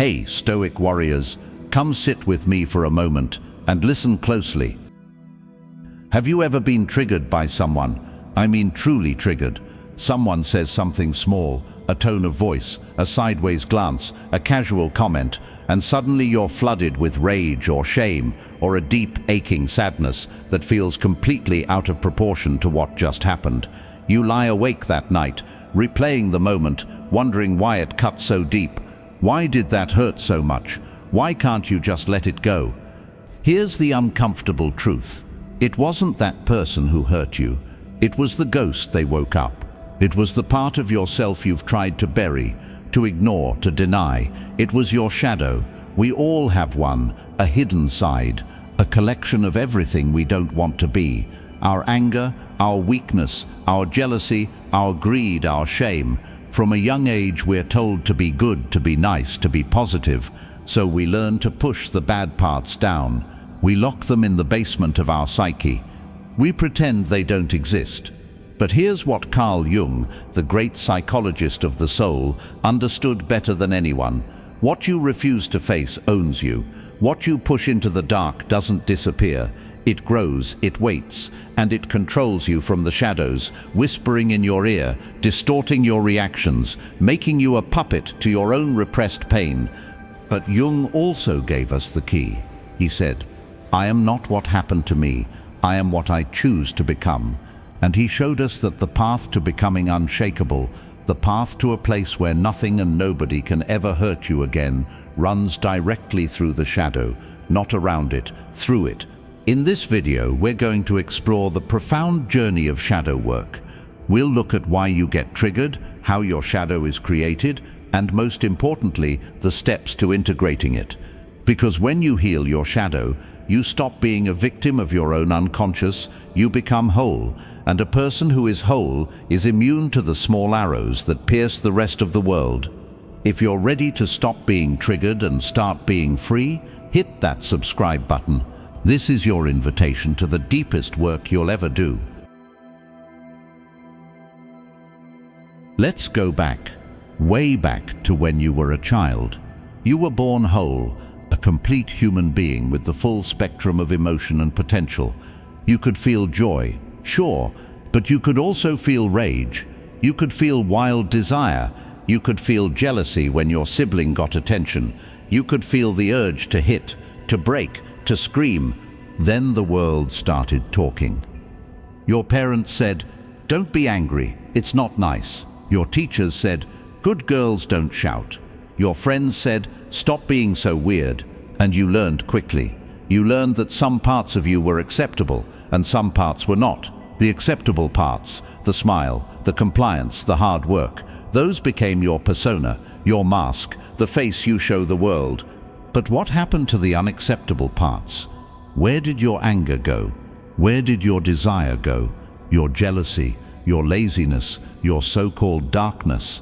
Hey, Stoic warriors, come sit with me for a moment and listen closely. Have you ever been triggered by someone? I mean truly triggered. Someone says something small, a tone of voice, a sideways glance, a casual comment, and suddenly you're flooded with rage or shame or a deep, aching sadness that feels completely out of proportion to what just happened. You lie awake that night, replaying the moment, wondering why it cut so deep. Why did that hurt so much? Why can't you just let it go? Here's the uncomfortable truth. It wasn't that person who hurt you. It was the ghost they woke up. It was the part of yourself you've tried to bury, to ignore, to deny. It was your shadow. We all have one, a hidden side, a collection of everything we don't want to be. Our anger, our weakness, our jealousy, our greed, our shame. From a young age we're told to be good, to be nice, to be positive, so we learn to push the bad parts down. We lock them in the basement of our psyche. We pretend they don't exist. But here's what Carl Jung, the great psychologist of the soul, understood better than anyone. What you refuse to face owns you. What you push into the dark doesn't disappear. It grows, it waits, and it controls you from the shadows, whispering in your ear, distorting your reactions, making you a puppet to your own repressed pain. But Jung also gave us the key. He said, "I am not what happened to me. I am what I choose to become." And he showed us that the path to becoming unshakable, the path to a place where nothing and nobody can ever hurt you again, runs directly through the shadow, not around it, through it. In this video, we're going to explore the profound journey of shadow work. We'll look at why you get triggered, how your shadow is created, and most importantly, the steps to integrating it. Because when you heal your shadow, you stop being a victim of your own unconscious, you become whole, and a person who is whole is immune to the small arrows that pierce the rest of the world. If you're ready to stop being triggered and start being free, hit that subscribe button. This is your invitation to the deepest work you'll ever do. Let's go back, way back to when you were a child. You were born whole, a complete human being with the full spectrum of emotion and potential. You could feel joy, sure, but you could also feel rage. You could feel wild desire. You could feel jealousy when your sibling got attention. You could feel the urge to hit, to break, to scream. Then the world started talking. Your parents said, "Don't be angry, it's not nice." Your teachers said, "Good girls don't shout." Your friends said, "Stop being so weird." And you learned quickly. You learned that some parts of you were acceptable and some parts were not. The acceptable parts, the smile, the compliance, the hard work, those became your persona, your mask, the face you show the world. But what happened to the unacceptable parts? Where did your anger go? Where did your desire go? Your jealousy, your laziness, your so-called darkness?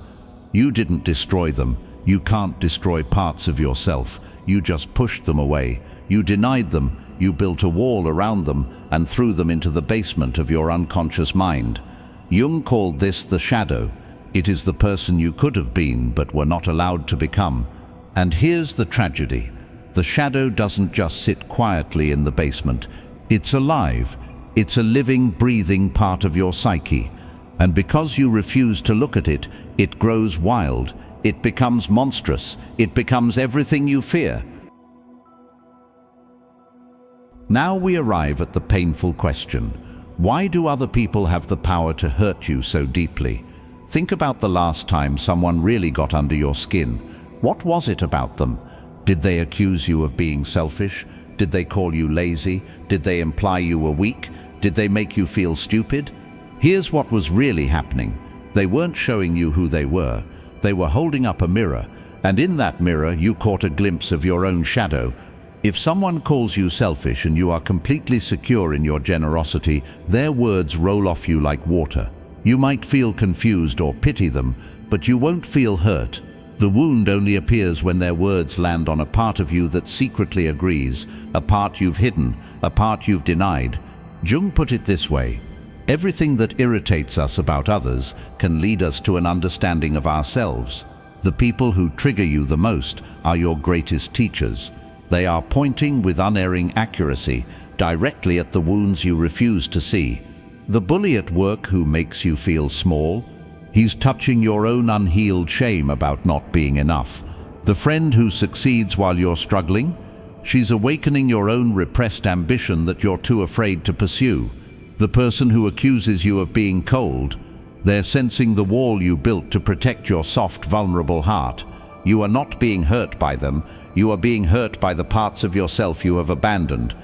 You didn't destroy them. You can't destroy parts of yourself. You just pushed them away. You denied them. You built a wall around them and threw them into the basement of your unconscious mind. Jung called this the shadow. It is the person you could have been but were not allowed to become. And here's the tragedy. The shadow doesn't just sit quietly in the basement. It's alive. It's a living, breathing part of your psyche. And because you refuse to look at it, it grows wild. It becomes monstrous. It becomes everything you fear. Now we arrive at the painful question. Why do other people have the power to hurt you so deeply? Think about the last time someone really got under your skin. What was it about them? Did they accuse you of being selfish? Did they call you lazy? Did they imply you were weak? Did they make you feel stupid? Here's what was really happening. They weren't showing you who they were. They were holding up a mirror, and in that mirror you caught a glimpse of your own shadow. If someone calls you selfish and you are completely secure in your generosity, their words roll off you like water. You might feel confused or pity them, but you won't feel hurt. The wound only appears when their words land on a part of you that secretly agrees, a part you've hidden, a part you've denied. Jung put it this way: everything that irritates us about others can lead us to an understanding of ourselves. The people who trigger you the most are your greatest teachers. They are pointing with unerring accuracy directly at the wounds you refuse to see. The bully at work who makes you feel small, he's touching your own unhealed shame about not being enough. The friend who succeeds while you're struggling, she's awakening your own repressed ambition that you're too afraid to pursue. The person who accuses you of being cold, they're sensing the wall you built to protect your soft, vulnerable heart. You are not being hurt by them, you are being hurt by the parts of yourself you have abandoned.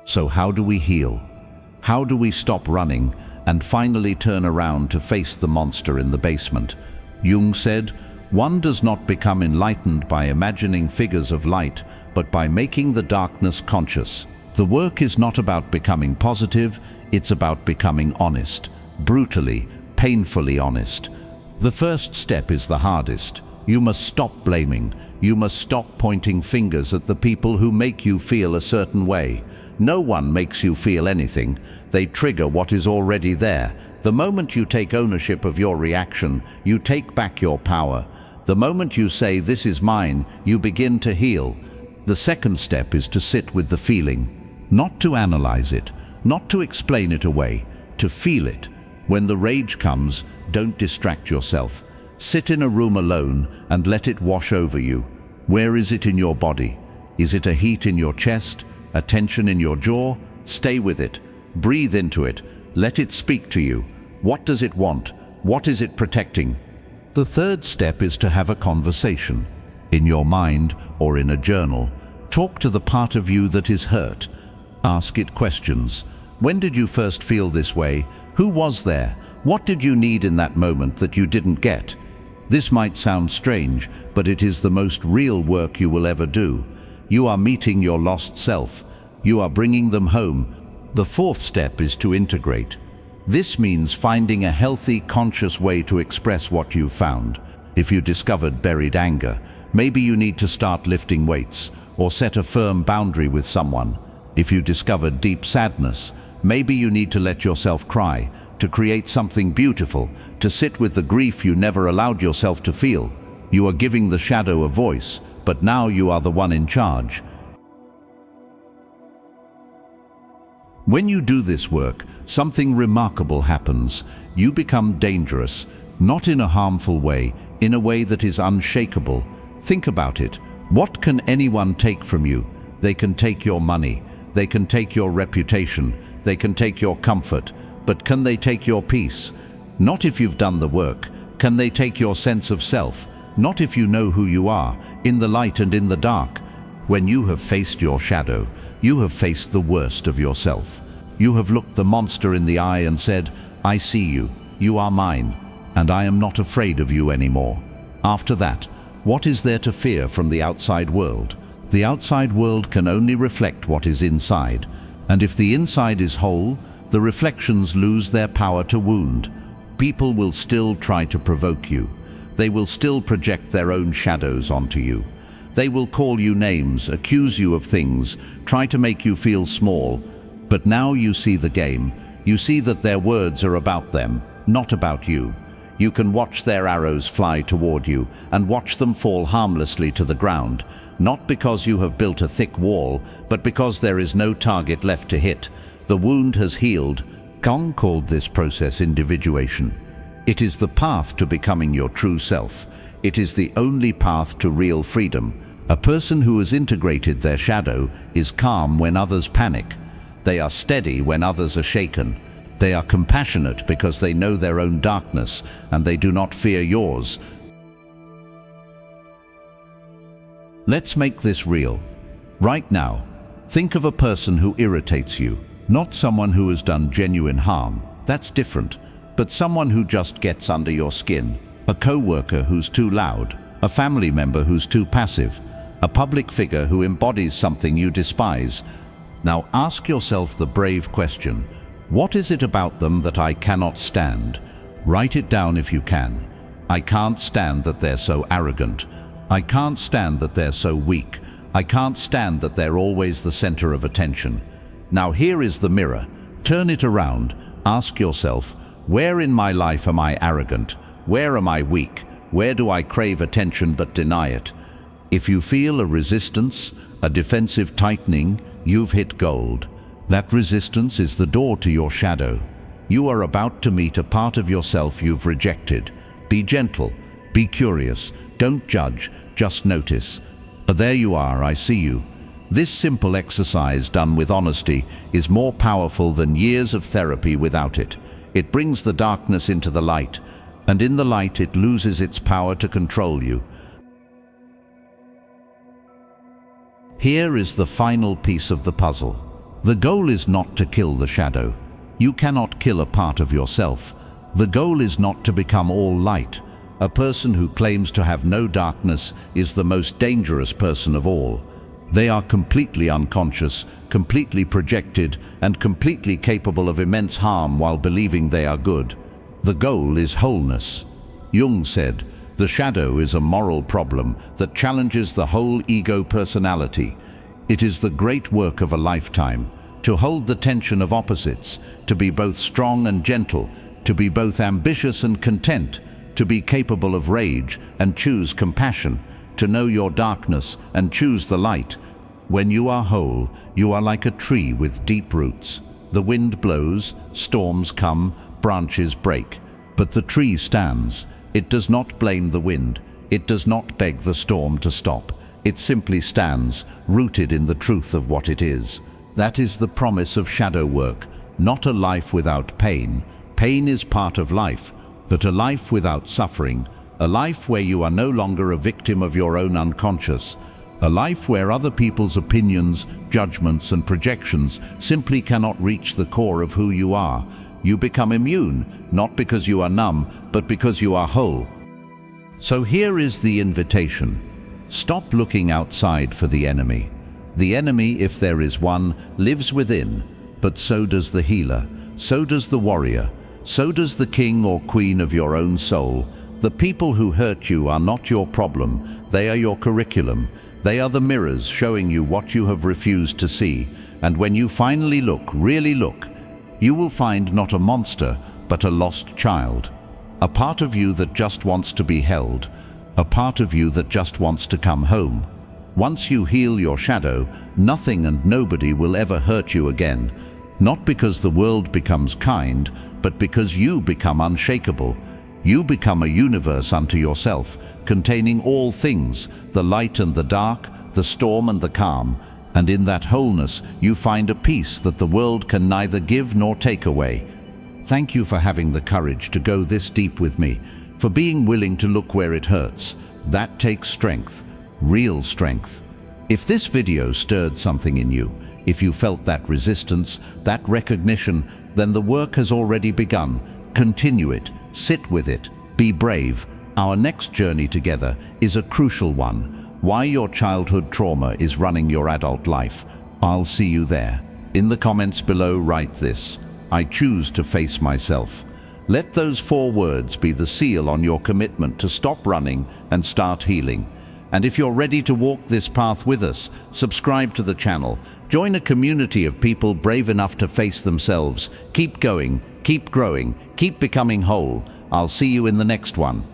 So how do we heal? How do we stop running and finally turn around to face the monster in the basement? Jung said, "One does not become enlightened by imagining figures of light, but by making the darkness conscious." The work is not about becoming positive, it's about becoming honest, brutally, painfully honest. The first step is the hardest. You must stop blaming. You must stop pointing fingers at the people who make you feel a certain way. No one makes you feel anything. They trigger what is already there. The moment you take ownership of your reaction, you take back your power. The moment you say, "This is mine," you begin to heal. The second step is to sit with the feeling. Not to analyze it, not to explain it away, to feel it. When the rage comes, don't distract yourself. Sit in a room alone and let it wash over you. Where is it in your body? Is it a heat in your chest? A tension in your jaw? Stay with it. Breathe into it. Let it speak to you. What does it want? What is it protecting? The third step is to have a conversation. In your mind or in a journal, talk to the part of you that is hurt. Ask it questions. When did you first feel this way? Who was there? What did you need in that moment that you didn't get? This might sound strange, but it is the most real work you will ever do. You are meeting your lost self. You are bringing them home. The fourth step is to integrate. This means finding a healthy, conscious way to express what you've found. If you discovered buried anger, maybe you need to start lifting weights or set a firm boundary with someone. If you discovered deep sadness, maybe you need to let yourself cry, to create something beautiful, to sit with the grief you never allowed yourself to feel. You are giving the shadow a voice, but now you are the one in charge. When you do this work, something remarkable happens. You become dangerous, not in a harmful way, in a way that is unshakable. Think about it. What can anyone take from you? They can take your money. They can take your reputation. They can take your comfort. But can they take your peace? Not if you've done the work. Can they take your sense of self? Not if you know who you are, in the light and in the dark. When you have faced your shadow, you have faced the worst of yourself. You have looked the monster in the eye and said, "I see you, you are mine, and I am not afraid of you anymore." After that, what is there to fear from the outside world? The outside world can only reflect what is inside, and if the inside is whole, the reflections lose their power to wound. People will still try to provoke you. They will still project their own shadows onto you. They will call you names, accuse you of things, try to make you feel small. But now you see the game. You see that their words are about them, not about you. You can watch their arrows fly toward you and watch them fall harmlessly to the ground, not because you have built a thick wall, but because there is no target left to hit. The wound has healed. Jung called this process individuation. It is the path to becoming your true self. It is the only path to real freedom. A person who has integrated their shadow is calm when others panic. They are steady when others are shaken. They are compassionate because they know their own darkness and they do not fear yours. Let's make this real. Right now, think of a person who irritates you. Not someone who has done genuine harm. That's different. But someone who just gets under your skin. A co-worker who's too loud. A family member who's too passive. A public figure who embodies something you despise. Now ask yourself the brave question. What is it about them that I cannot stand? Write it down if you can. I can't stand that they're so arrogant. I can't stand that they're so weak. I can't stand that they're always the center of attention. Now here is the mirror. Turn it around. Ask yourself, Where in my life am I arrogant? Where am I weak? Where do I crave attention but deny it? If you feel a resistance, a defensive tightening, you've hit gold. That resistance is the door to your shadow. You are about to meet a part of yourself you've rejected. Be gentle, be curious, don't judge, just notice. But there you are, I see you. This simple exercise done with honesty is more powerful than years of therapy without it. It brings the darkness into the light, and in the light it loses its power to control you. Here is the final piece of the puzzle. The goal is not to kill the shadow. You cannot kill a part of yourself. The goal is not to become all light. A person who claims to have no darkness is the most dangerous person of all. They are completely unconscious, completely projected, and completely capable of immense harm while believing they are good. The goal is wholeness. Jung said, "The shadow is a moral problem that challenges the whole ego personality. It is the great work of a lifetime, to hold the tension of opposites, to be both strong and gentle, to be both ambitious and content, to be capable of rage and choose compassion, to know your darkness and choose the light. When you are whole, you are like a tree with deep roots. The wind blows, storms come, branches break, but the tree stands. It does not blame the wind. It does not beg the storm to stop. It simply stands, rooted in the truth of what it is. That is the promise of shadow work, not a life without pain. Pain is part of life, but a life without suffering, a life where you are no longer a victim of your own unconscious, a life where other people's opinions, judgments, and projections simply cannot reach the core of who you are. You become immune, not because you are numb, but because you are whole. So here is the invitation. Stop looking outside for the enemy. The enemy, if there is one, lives within, but so does the healer, so does the warrior, so does the king or queen of your own soul. The people who hurt you are not your problem, they are your curriculum. They are the mirrors showing you what you have refused to see, and when you finally look, really look, you will find not a monster, but a lost child. A part of you that just wants to be held, a part of you that just wants to come home. Once you heal your shadow, nothing and nobody will ever hurt you again. Not because the world becomes kind, but because you become unshakable. You become a universe unto yourself, containing all things, the light and the dark, the storm and the calm, and in that wholeness you find a peace that the world can neither give nor take away. Thank you for having the courage to go this deep with me, for being willing to look where it hurts. That takes strength, real strength. If this video stirred something in you, if you felt that resistance, that recognition, then the work has already begun. Continue it, sit with it, be brave. Our next journey together is a crucial one. Why your childhood trauma is running your adult life. I'll see you there. In the comments below, write this: I choose to face myself. Let those 4 words be the seal on your commitment to stop running and start healing. And if you're ready to walk this path with us, subscribe to the channel. Join a community of people brave enough to face themselves. Keep going, keep growing, keep becoming whole. I'll see you in the next one.